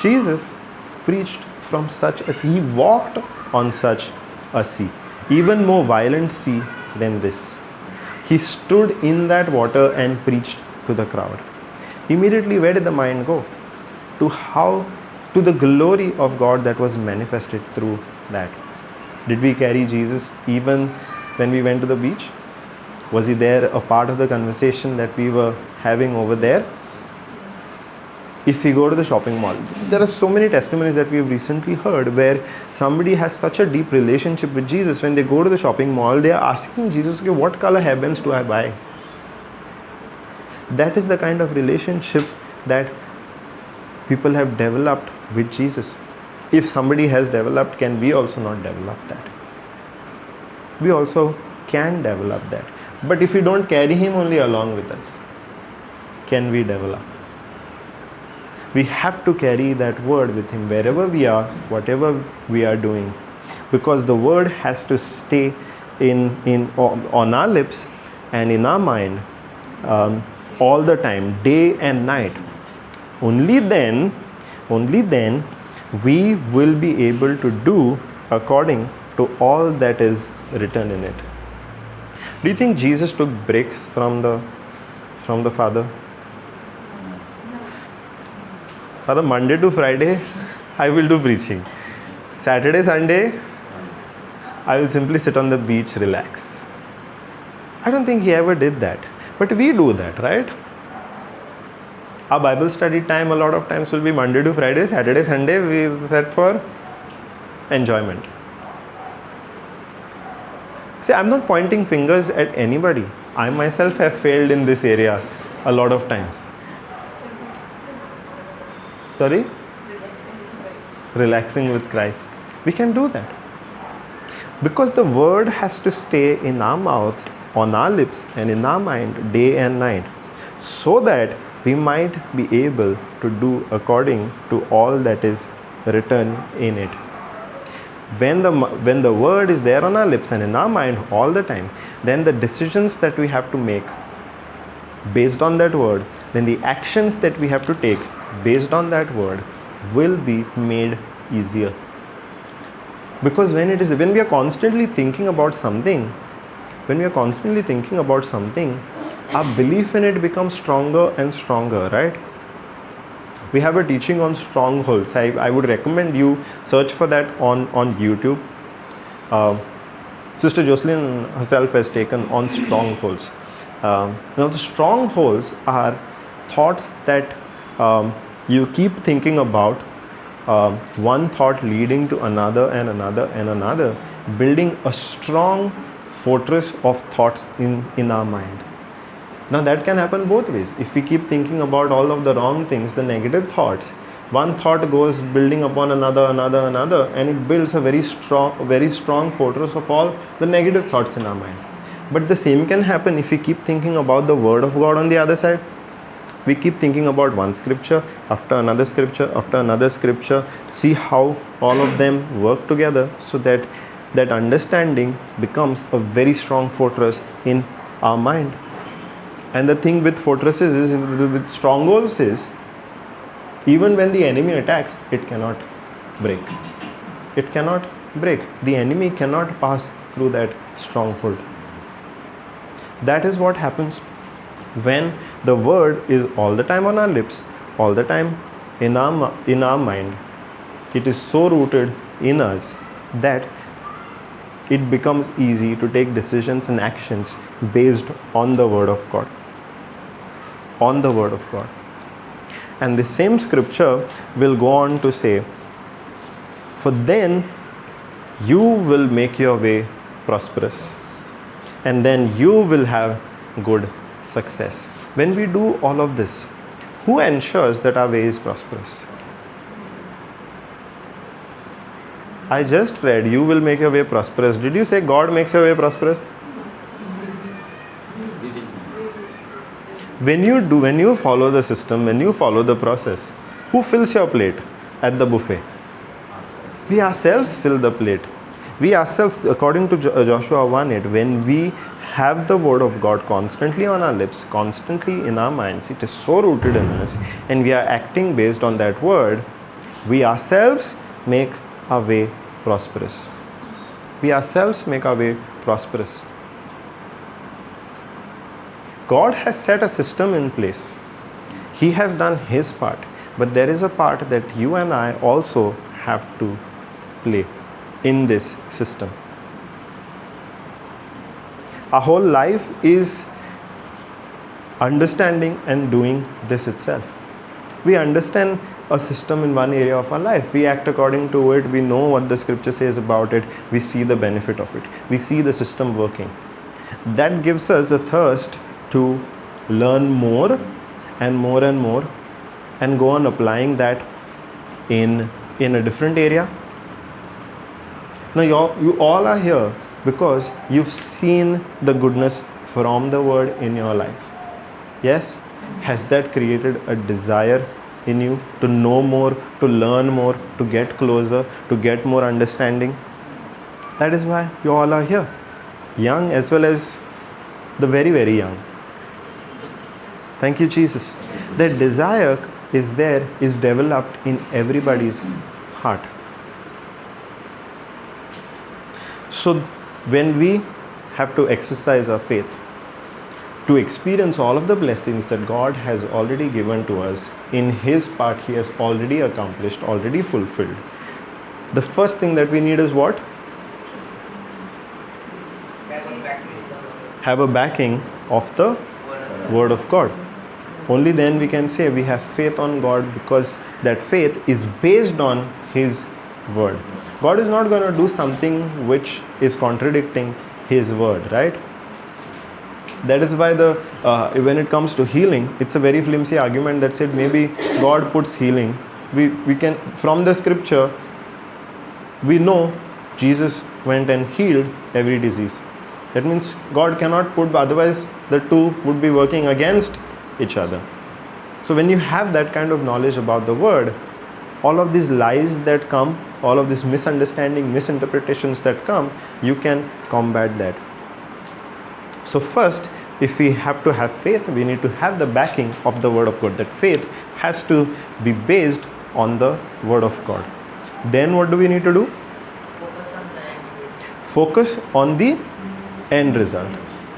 Jesus preached from such a sea. He walked on such a sea, even more violent sea than this. He stood in that water and preached to the crowd. Immediately, where did the mind go? To the glory of God that was manifested through that. Did we carry Jesus even when we went to the beach? Was he there, a part of the conversation that we were having over there? If we go to the shopping mall, there are so many testimonies that we have recently heard where somebody has such a deep relationship with Jesus. When they go to the shopping mall, they are asking Jesus, okay, what color hairbands do I buy? That is the kind of relationship that people have developed with Jesus. If somebody has developed, can we also not develop that? We also can develop that. But if we don't carry him only along with us, can we develop? We have to carry that word with him wherever we are, whatever we are doing, because the word has to stay on our lips and in our mind all the time, day and night. Only then we will be able to do according to all that is written in it. Do you think Jesus took breaks from the Father? Father, Monday to Friday, I will do preaching. Saturday, Sunday, I will simply sit on the beach, relax. I don't think he ever did that. But we do that, right? Our Bible study time a lot of times will be Monday to Friday. Saturday, Sunday, we set for enjoyment. See, I'm not pointing fingers at anybody. I myself have failed in this area a lot of times. Sorry? Relaxing with Christ. We can do that. Because the word has to stay in our mouth, on our lips, and in our mind day and night, so that we might be able to do according to all that is written in it. When the word is there on our lips and in our mind all the time, then the decisions that we have to make based on that word, then the actions that we have to take based on that word will be made easier. Because when we are constantly thinking about something, our belief in it becomes stronger and stronger, right? We have a teaching on strongholds. I would recommend you search for that on YouTube. Sister Jocelyn herself has taken on strongholds. Now the strongholds are thoughts that you keep thinking about, one thought leading to another and another and another, building a strong fortress of thoughts in our mind. Now that can happen both ways. If we keep thinking about all of the wrong things, the negative thoughts, one thought goes building upon another, and it builds a very strong fortress of all the negative thoughts in our mind. But the same can happen if we keep thinking about the word of God on the other side. We keep thinking about one scripture after another scripture after another scripture, see how all of them work together, so that understanding becomes a very strong fortress in our mind. And the thing with fortresses with strongholds is, even when the enemy attacks, it cannot break. It cannot break. The enemy cannot pass through that stronghold. That is what happens when the word is all the time on our lips, all the time in our mind. It is so rooted in us that it becomes easy to take decisions and actions based on the word of God. On the word of God. And the same scripture will go on to say, for then you will make your way prosperous, and then you will have good success. When we do all of this, who ensures that our way is prosperous? I just read, you will make your way prosperous. Did you say God makes your way prosperous? When you follow the system, when you follow the process, who fills your plate at the buffet? We ourselves fill the plate. We ourselves, according to Joshua 1:8, when we have the word of God constantly on our lips, constantly in our minds, it is so rooted in us, and we are acting based on that word, we ourselves make our way prosperous. We ourselves make our way prosperous. God has set a system in place. He has done His part, but there is a part that you and I also have to play in this system. Our whole life is understanding and doing this itself. We understand a system in one area of our life. We act according to it. We know what the scripture says about it. We see the benefit of it. We see the system working. That gives us a thirst to learn more and more and more, and go on applying that in a different area. Now you all are here because you've seen the goodness from the word in your life. Yes? Has that created a desire in you to know more, to learn more, to get closer, to get more understanding? That is why you all are here. Young as well as the very, very young. Thank you, Jesus. That desire is there, is developed in everybody's heart. So when we have to exercise our faith to experience all of the blessings that God has already given to us, in His part He has already accomplished, already fulfilled. The first thing that we need is what? Have a backing of the Word of God. Only then we can say we have faith on God, because that faith is based on His Word. God is not going to do something which is contradicting His Word, right? That is why when it comes to healing, it's a very flimsy argument that said maybe God puts healing. We can, from the scripture, we know Jesus went and healed every disease. That means God cannot put, otherwise the two would be working against each other. So when you have that kind of knowledge about the word, all of these lies that come, all of these misunderstanding, misinterpretations that come, you can combat that. So first, if we have to have faith, we need to have the backing of the word of God. That faith has to be based on the word of God. Then what do we need to do? Focus on the end result,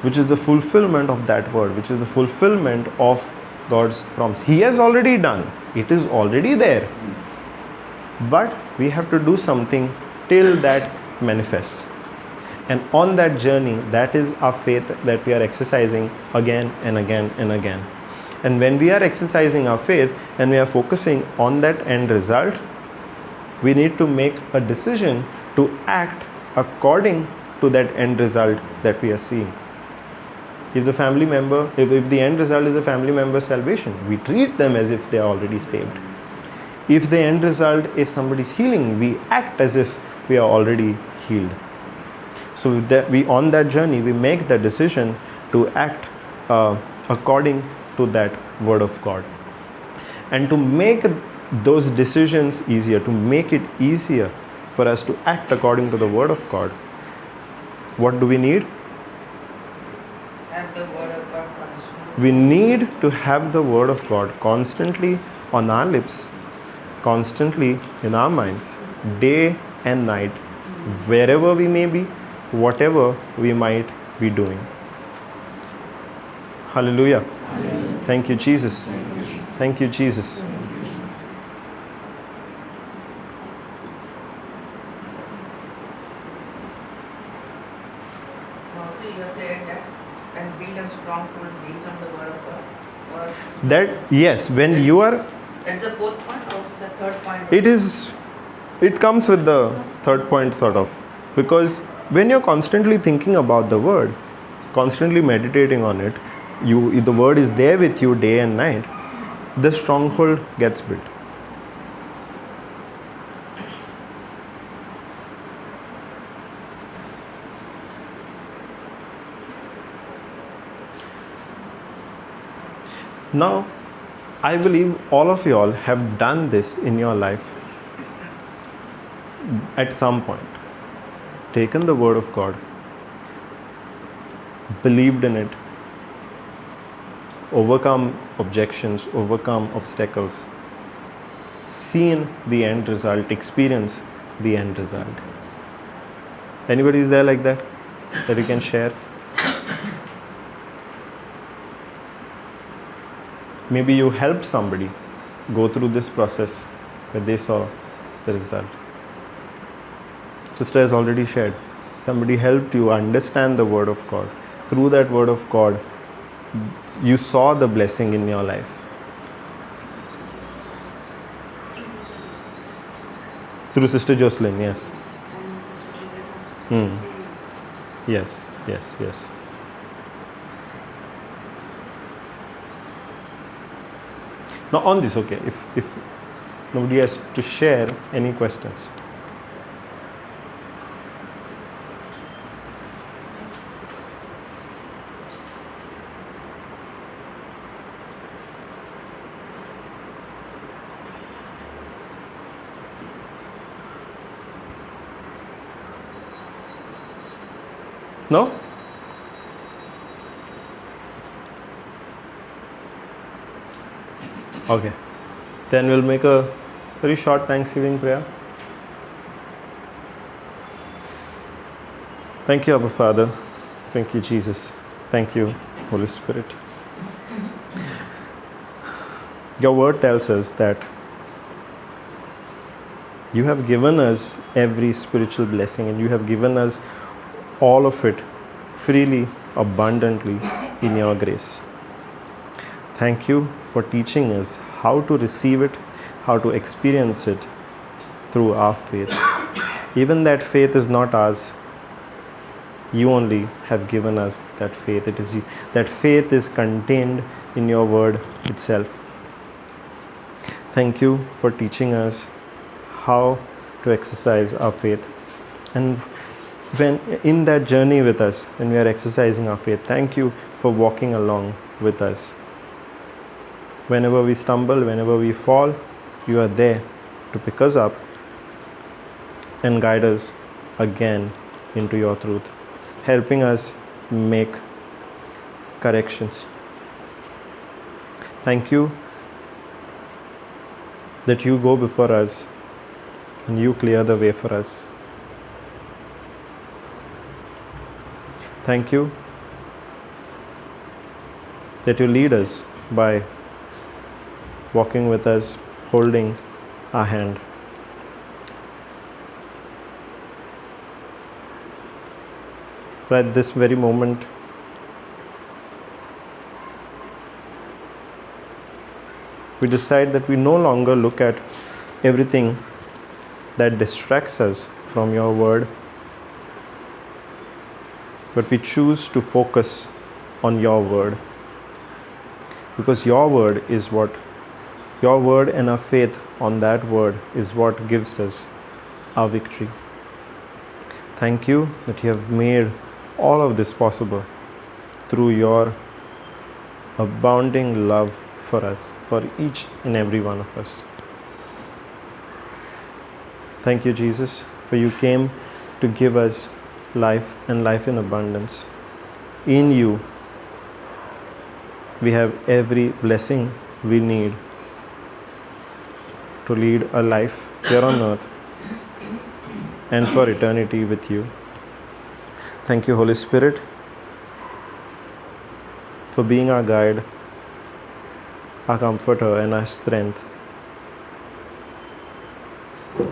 which is the fulfillment of that word, which is the fulfillment of God's promise. He has already done. It is already there. But we have to do something till that manifests. And on that journey, that is our faith that we are exercising again and again and again. And when we are exercising our faith and we are focusing on that end result, we need to make a decision to act according to that end result that we are seeing. If the family member, if the end result is a family member's salvation, we treat them as if they are already saved. If the end result is somebody's healing, we act as if we are already healed. So that we, on that journey, we make the decision to act according to that word of God. And to make those decisions easier, to make it easier for us to act according to the word of God, what do we need? Have the word of God constantly. We need to have the word of God constantly on our lips, constantly in our minds, day and night, wherever we may be, whatever we might be doing. Hallelujah. Thank you, Jesus. Thank you, Jesus. Also, you have said that and build a stronghold based on the word of God. Or That, yes, when you are, that's the fourth point or the third point? it comes with the third point sort of, because when you're constantly thinking about the word, constantly meditating on it, the word is there with you day and night, the stronghold gets built. Now, I believe all of you all have done this in your life at some point. Taken the word of God, believed in it, overcome objections, overcome obstacles, seen the end result, experience the end result. Anybody is there like that you can share? Maybe you helped somebody go through this process where they saw the result. Sister has already shared. Somebody helped you understand the word of God. Through that word of God, you saw the blessing in your life. Through Sister JCILM, yes. Yes, yes, yes. Now on this, okay, if nobody has to share any questions. No? Okay. Then we'll make a very short Thanksgiving prayer. Thank you, Abba Father. Thank you, Jesus. Thank you, Holy Spirit. Your word tells us that you have given us every spiritual blessing, and you have given us all of it freely, abundantly in your grace. Thank you for teaching us how to receive it, how to experience it through our faith. Even that faith is not ours. You only have given us that faith. It is you. That faith is contained in your word itself. Thank you for teaching us how to exercise our faith. And when in that journey with us, when we are exercising our faith, thank you for walking along with us. Whenever we stumble, whenever we fall, you are there to pick us up and guide us again into your truth, helping us make corrections. Thank you that you go before us and you clear the way for us. Thank you that you lead us by walking with us, holding our hand. But at this very moment, we decide that we no longer look at everything that distracts us from your word, but we choose to focus on your word. Because your word is what, your word and our faith on that word is what gives us our victory. Thank you that you have made all of this possible through your abounding love for us, for each and every one of us. Thank you, Jesus, for you came to give us life and life in abundance. In you, we have every blessing we need to lead a life here on earth and for eternity with you. Thank you, Holy Spirit, for being our guide, our comforter, and our strength.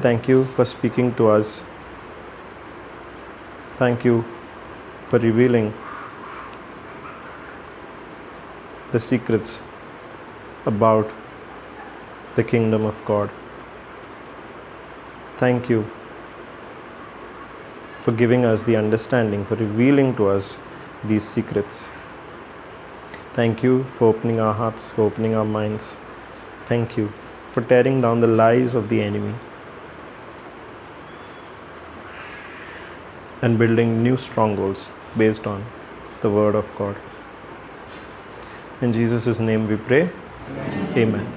Thank you for speaking to us. Thank you for revealing the secrets about the kingdom of God. Thank you for giving us the understanding, for revealing to us these secrets. Thank you for opening our hearts, for opening our minds. Thank you for tearing down the lies of the enemy and building new strongholds based on the Word of God. In Jesus' name we pray. Amen.